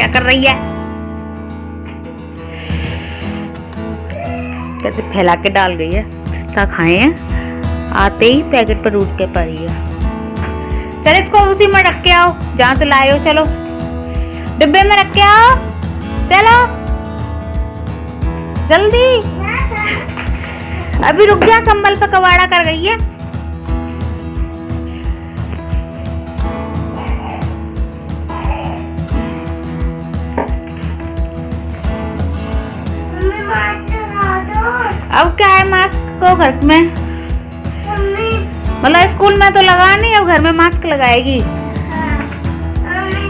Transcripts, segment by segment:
कर रही है? कैसे फैला के डाल गई है। पिस्ता खाए हैं, आते ही पैकेट पर उठ के पड़ी है। चल इसको उसी में रख के आओ जहाँ से लाए हो। चलो डिब्बे में रख के आओ, चलो जल्दी। अभी रुक जा, कंबल पे कबाड़ा कर गई है। अब क्या है, मास्क को घर में मतलब स्कूल में तो लगा नहीं, अब घर में मास्क लगाएगी।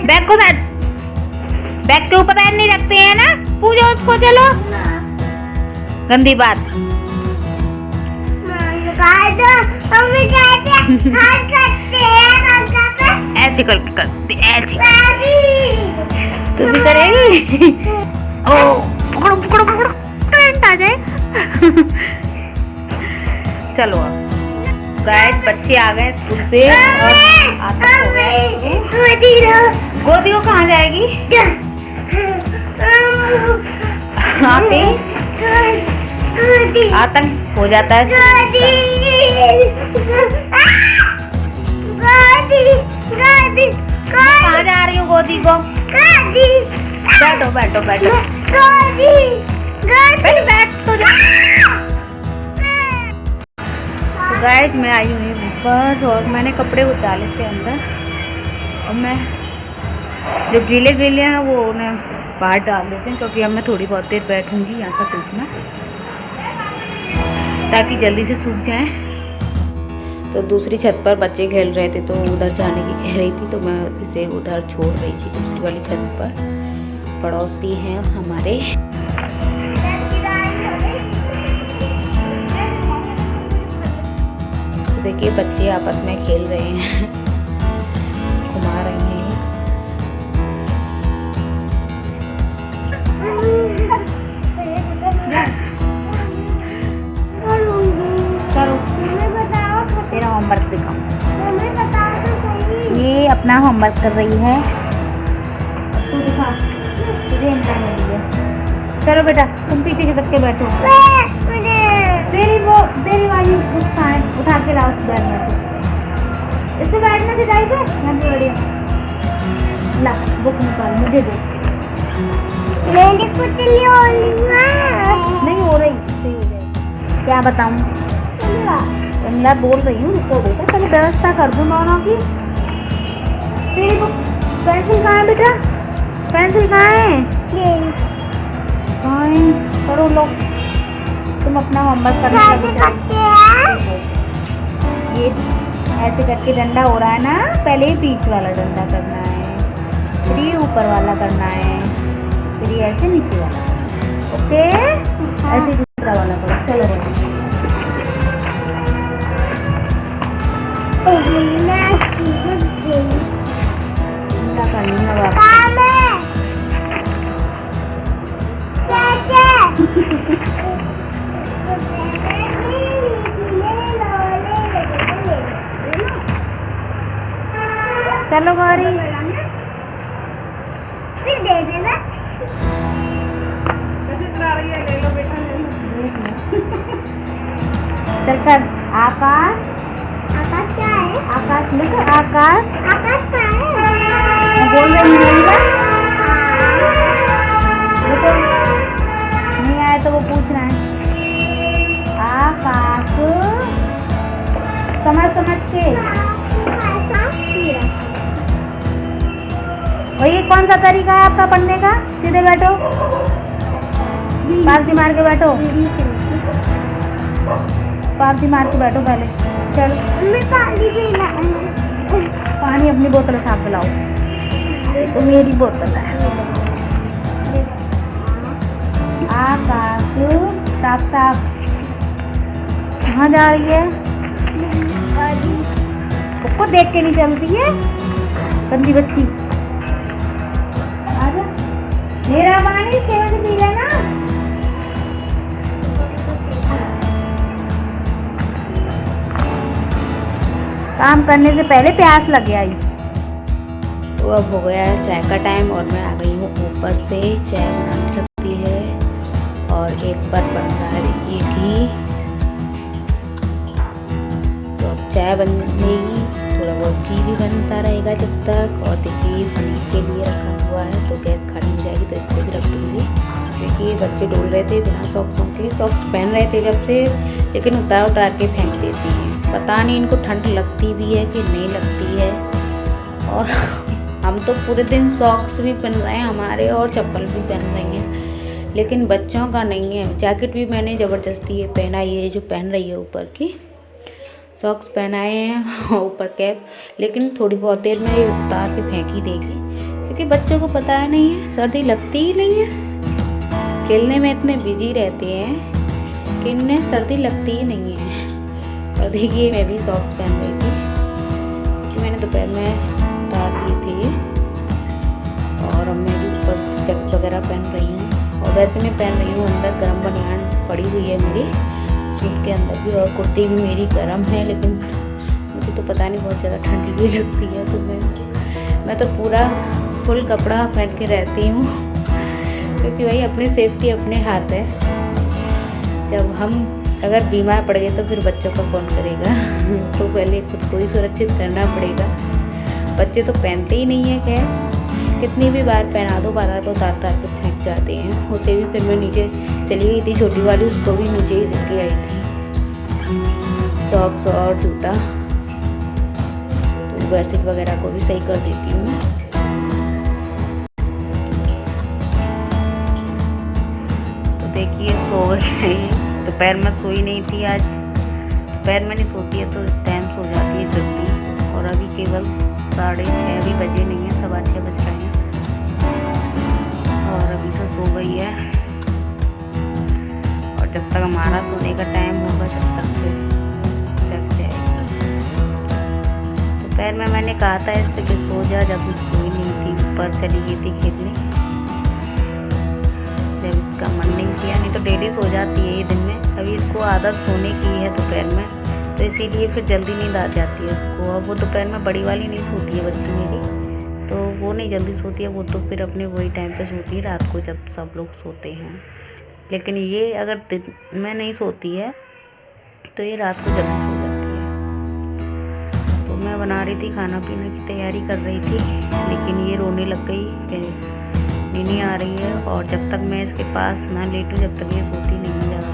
बैग को बैग के ऊपर पैर नहीं रखते हैं ना, पूजो उसको। चलो गंदी बात। ऐसे करते ऐसे तू भी करेगी। ओ पकड़ो पकड़ो पकड़ो, करंट आ जाए। चलो अब गाइस बच्चे आ गए स्कूल से और आता हो गया। गोदी को कहाँ जाएगी? आते आतंक हो जाता है। कहाँ जा रही हूँ गोदी को? बैठो बैठो बैठो बैठ तो जा। तो गाइस मैं आई हुई ऊपर और मैंने कपड़े डाले थे अंदर, और मैं जो गीले गीले हैं वो उन्हें बाहर डाल देते हैं, क्योंकि अब मैं थोड़ी बहुत देर बैठूंगी यहाँ पर धूप में, ताकि जल्दी से सूख जाए। तो दूसरी छत पर बच्चे खेल रहे थे, तो उधर जाने की कह रही थी, तो मैं इसे उधर छोड़ रही थी दूसरी वाली छत पर। पड़ोसी हैं हमारे। तो देखिए बच्चे आपस में खेल रहे हैं, घुमा रही हैं। तेरा होमवर्क दिखाओ। ये अपना होमवर्क कर रही है। तू दिखा, तुझे चलो बेटा तुम पीछे के सबके बैठो। तेरी वाली उठा के लाओ उस बैग में से। इससे बैठने से जाएगा नंदी बढ़िया। ला बुक निकाल, मुझे दे। मैंने कुछ नहीं हो रही, सही हो जाएगी। क्या बताऊं? मैं बोल रही हूँ तो बेटा, पहले व्यवस्था कर दूँ दोनों की। तेरी बुक पेंसिल कहाँ है बेटा? पेंसिल कहाँ है? करो लो, तुम अपना होमवर्क करना। ये ऐसे करके डंडा हो रहा है ना, पहले ही बीच वाला डंडा करना है, फिर ये ऊपर वाला करना है, फिर ये ऐसे नीचे वाला। ओके ऐसे दूसरा वाला करो। चलो करनी है चलो गौरी फिर दे देना। ले लो बेटा, ले लो। चल कर। आकाश, आकाश क्या है? आकाश लिखो, आकाश। आकाश क्या है? मैं बोल रही हूँ देखो, नहीं आया तो वो पूछ रहा है। आकाश समझ के। और ये कौन सा तरीका है आपका पढ़ने का? सीधे बैठो, पालती मार के बैठो, पालती मार के बैठो पहले। चल पानी अपनी बोतल उठा के लाओ, तो मेरी बोतल है। आकाश साफ साफ। कहाँ जा रही है? उसको देख के नहीं चलती है, गंदी बच्ची। आजा मेरा पानी केवल पी लेना। काम करने से पहले प्यास लग आई। तो अब हो गया है चाय का टाइम और मैं आ गई हूँ ऊपर से। चाय बनाने लगती है और एक बार बन रहा है देखिए घी। तो अब चाय बन गई, थोड़ा बहुत घी भी बनता रहेगा जब तक। और देखिए पनीर के लिए रखा हुआ है, तो गैस खाली हो जाएगी तो इसको भी रख दूँगी। देखिए बच्चे डोल रहे थे बिना सॉक्सों के, सॉक्स पहन रहे थे जब से, लेकिन उतार उतार के फेंक देती हैं। पता नहीं इनको ठंड लगती भी है कि नहीं लगती है। और हम तो पूरे दिन सॉक्स भी पहन रहे हैं हमारे और चप्पल भी पहन रही हैं, लेकिन बच्चों का नहीं है। जैकेट भी मैंने ज़बरदस्ती ये पहना, ये जो पहन रही है ऊपर की, सॉक्स पहनाए हैं ऊपर कैप, लेकिन थोड़ी बहुत देर में ये उतार के फेंक ही देगी, क्योंकि बच्चों को पता है नहीं है, सर्दी लगती ही नहीं है। खेलने में इतने बिजी रहते हैं कि इन्हें सर्दी लगती ही नहीं है। और देखिए मैं भी सॉक्स पहन रही थी, क्योंकि मैंने दोपहर में उतार दिए थे। और अब मैं भी ऊपर जैकेट वगैरह पहन रही हूँ। और वैसे मैं पहन रही हूँ अंदर गर्म बनियान पड़ी हुई है मेरी सूट के अंदर भी, और कुर्ती भी मेरी गर्म है, लेकिन मुझे तो पता नहीं बहुत ज़्यादा ठंडी भी लगती है। तो मैं तो पूरा फुल कपड़ा पहन के रहती हूँ, क्योंकि भाई अपनी सेफ्टी अपने हाथ है। जब हम अगर बीमार पड़ गए तो फिर बच्चों का कौन करेगा तो पहले खुद को ही सुरक्षित करना पड़ेगा। बच्चे तो पहनते ही नहीं है, खैर कितनी भी बार पहना दो बार तो तार तार के फेंक जाते हैं। उसे भी फिर मैं नीचे चली गई थी, छोटी वाली, उसको भी नीचे ही लेके आई थी सॉक्स और जूता। तो बेडशीट वगैरह को भी सही कर देती हूँ मैं। देखिए सो गई, दोपहर में सोई नहीं थी आज। दोपहर में नहीं सोती है तो इस टाइम सो जाती है जल्दी। और अभी केवल 6:30 भी बजे नहीं है, 6:15 बज रहे हैं, और अभी तो सो गई है। और जब तक हमारा सोने का टाइम होगा तब तक से जग जाएगी। दोपहर में मैंने कहा था इससे कि सो जा, जब सोई नहीं थी, ऊपर चली गई थी खेलने, जब इसका मन नहीं किया। नहीं तो डेली सो जाती है ये दिन में, अभी इसको आदत सोने की है दोपहर में, तो इसीलिए फिर जल्दी नींद आ जाती है उसको। अब वो दोपहर में बड़ी वाली नहीं सोती है बच्ची मेरी, तो वो नहीं जल्दी सोती है, वो तो फिर अपने वही टाइम पे सोती है रात को जब सब लोग सोते हैं। लेकिन ये अगर दिन में नहीं सोती है तो ये रात को जल्दी सो जाती है। तो मैं बना रही थी खाना पीने की तैयारी कर रही थी, लेकिन ये रोने लग गई कि नीनी आ रही है। और जब तक मैं इसके पास ना लेटूं जब तक ये सोती नहीं ज़्यादा।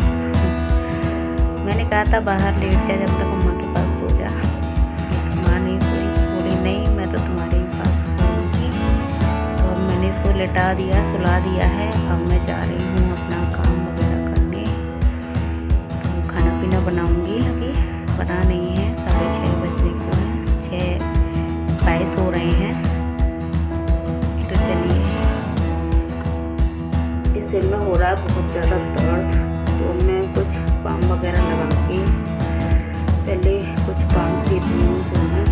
मैंने कहा था बाहर लेट जा, जब तक अम्मा के पास सो जा। माँ नहीं सोई, बोली नहीं मैं तो तुम्हारे ही पास सोऊंगी। तो अब मैंने इसको लेटा दिया, सुला दिया है। अब मैं जा रही हूँ अपना काम वगैरह करने। तो खाना पीना बनाऊँगी, अभी बना नहीं है, 6:30 बजने को है, 6:22 हो रहे हैं। तो चलिए, सिर में हो रहा है बहुत ज़्यादा दर्द, तो मैं कुछ बाम वगैरह लगा के पहले कुछ बाम देती हूँ सिर में।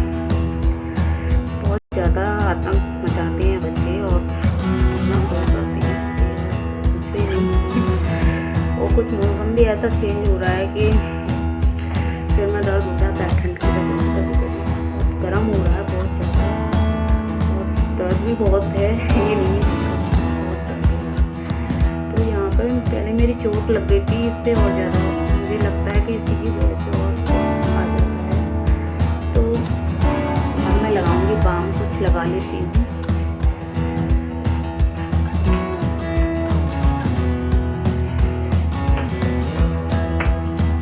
बहुत ज़्यादा आतंक मचाते हैं बच्चे और इतना दर्द करते हैं कुछ नहीं। और कुछ मौसम भी ऐसा चेंज हो रहा है कि सिर में दर्द हो जाता है ठंड की वजह से, कभी कभी गर्म हो रहा है बहुत ज़्यादा, और दर्द भी बहुत है, ये नहीं है। पहले मेरी चोट लग गई थी, इससे और ज़्यादा मुझे लगता है कि इसी की वजह से और आ जाता है। तो अब मैं लगाऊंगी बाम, कुछ लगा लेती हूँ।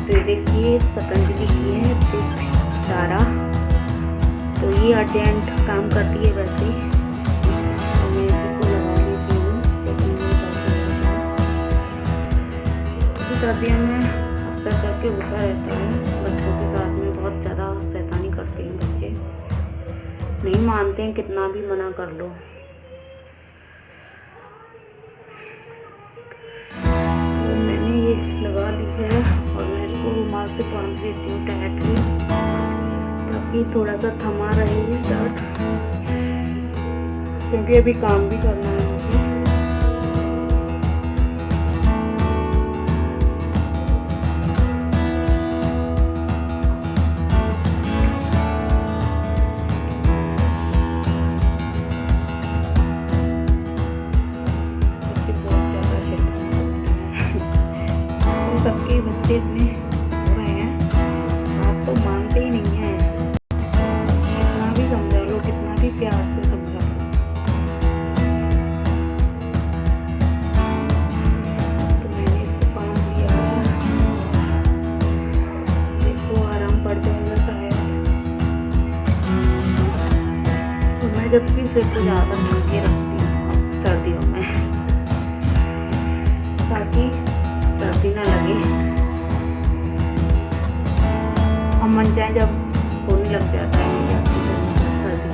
तो देखिए पतंजलि की है सारा, तो ये अर्जेंट काम करती है वैसे। सर्दियों में अक्सर करके होता रहता है, बच्चों के साथ में बहुत ज़्यादा शैतानी करते हैं बच्चे, नहीं मानते हैं कितना भी मना कर लो। तो मैंने ये लगा ली है और मैं इसको रुमाल से बांध देती हूँ टाइटली, ताकि थोड़ा सा थमा रहे दर्द, क्योंकि अभी काम भी करना है मुझे। जबकि सिर को ज़्यादा ढक के रखती हूँ सर्दियों में, ताकि सर्दी ना लगे और मन चाहे जब होने लग जाता है सर्दी।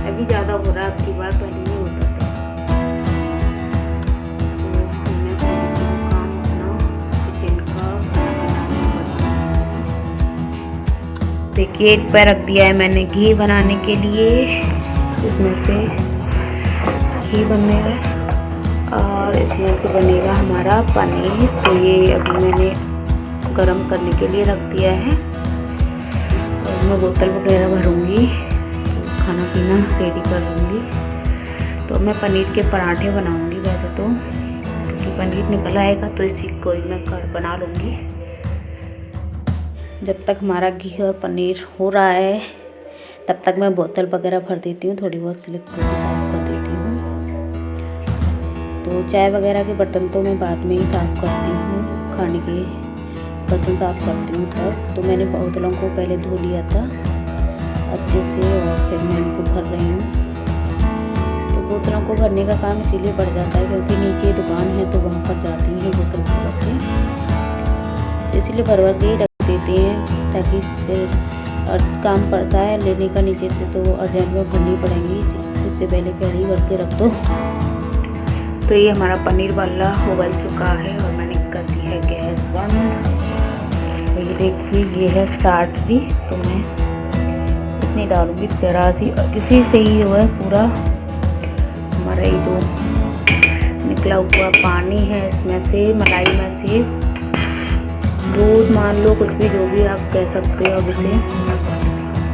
अभी ज़्यादा हो रहा है, अब की बार पहले नहीं होता था। तो मैं काम अपना किचन का देखिए, एक पैर रख दिया है मैंने घी बनाने के लिए। इसमें से घी बनेगा और इसमें से बनेगा हमारा पनीर। तो ये अभी मैंने गरम करने के लिए रख दिया है और मैं बोतल वगैरह भरूंगी, खाना पीना रेडी कर लूँगी। तो मैं पनीर के पराठे बनाऊंगी वैसे तो, क्योंकि पनीर निकल आएगा तो इसी को ही मैं बना लूँगी। जब तक हमारा घी और पनीर हो रहा है तब तक मैं बोतल वगैरह भर देती हूँ, थोड़ी बहुत स्लिप को साफ कर देती हूँ। तो चाय वगैरह के बर्तन तो मैं बाद में ही साफ़ करती हूँ, खाने के बर्तन साफ़ करती हूँ तब। तो मैंने बोतलों को पहले धो लिया था अच्छे से और फिर मैं इनको भर रही हूँ। तो बोतलों को भरने का काम इसीलिए बढ़ जाता है क्योंकि नीचे दुकान है तो वहाँ पर जाती हैं बोतल भर के, तो इसीलिए भर के ही रख देते हैं ताकि फिर और काम पड़ता है लेने का नीचे से तो अर्जेंट में भरनी पड़ेंगी, इससे पहले ही भर के रख दो। तो ये हमारा पनीर वाला उबल चुका है और मैंने कर दी है गैस बंद। तो ये देखिए ये है स्टार्ट भी, तो मैं इतनी डालूंगी जरा सी, इसी से ही जो है पूरा हमारा ये जो निकला हुआ पानी है इसमें से, मलाई में से दूध मान लो, कुछ भी जो भी आप कह सकते हो। अब इसे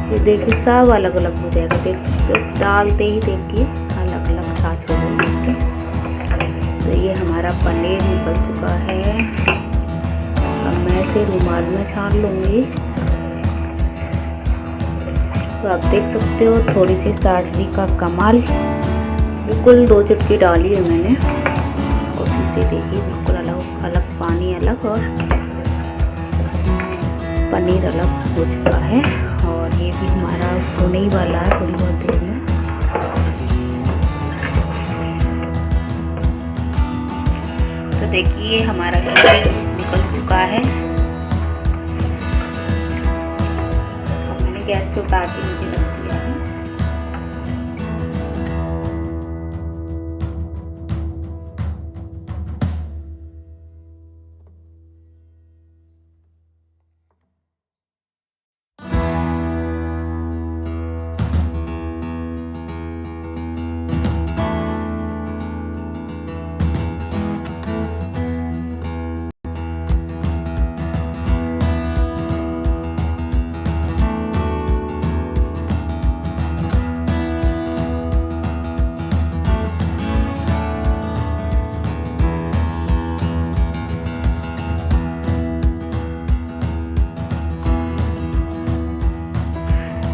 ये देखिए सब अलग अलग हो जाएगा, देख सकते हो डालते ही देखिए अलग अलग छाछ हो जाएगी। तो ये हमारा पनीर निकल चुका है, अब मैं इसे रुमाल में छान लूँगी। तो आप देख सकते हो थोड़ी सी साटरी का कमाल, बिल्कुल 2 चुटकी डाली है मैंने और इसे देखिए बिल्कुल अलग अलग, पानी अलग और पनीर अलग हो चुका है। और ये भी हमारा होने ही वाला है थोड़ी बहुत देर में। तो देखिए हमारा निकल चुका है, और मैंने गैस से उतार के नीचे रख दिया है।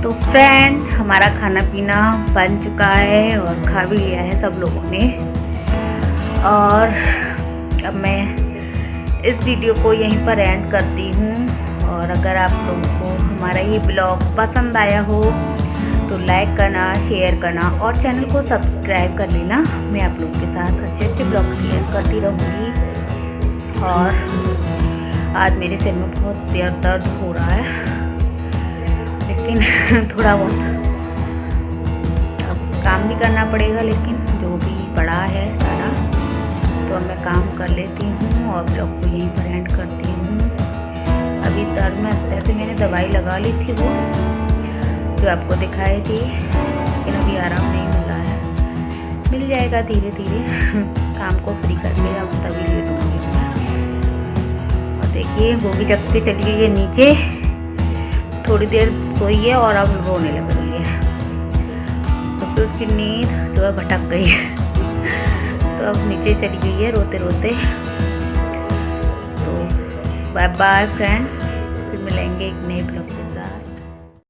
तो फ्रेंड हमारा खाना पीना बन चुका है और खा भी लिया है सब लोगों ने। और अब मैं इस वीडियो को यहीं पर एंड करती हूँ। और अगर आप लोगों को हमारा ये ब्लॉग पसंद आया हो तो लाइक करना, शेयर करना और चैनल को सब्सक्राइब कर लेना। मैं आप लोगों के साथ अच्छे अच्छे ब्लॉग शेयर करती रहूँगी। और आज मेरे सिर में बहुत दर्द हो रहा है, लेकिन थोड़ा बहुत अब काम भी करना पड़ेगा, लेकिन जो भी पड़ा है सारा तो मैं काम कर लेती हूँ और ब्लॉग को यहीं पर एंड करती हूँ। अभी दर्द में वैसे मैंने दवाई लगा ली थी वो जो आपको दिखाई थी, लेकिन अभी आराम नहीं मिल रहा है, मिल जाएगा धीरे धीरे। काम को फ्री करके अब तभी लेट होंगे मैं। और देखिए वो भी जगते चली गई है नीचे, थोड़ी देर सोई है और अब रोने लग रही है, तो फिर उसकी नींद जो है भटक गई है, तो अब नीचे चली गई है रोते रोते। तो बाय बाय फ्रेंड, फिर मिलेंगे एक नए ब्लॉग के साथ।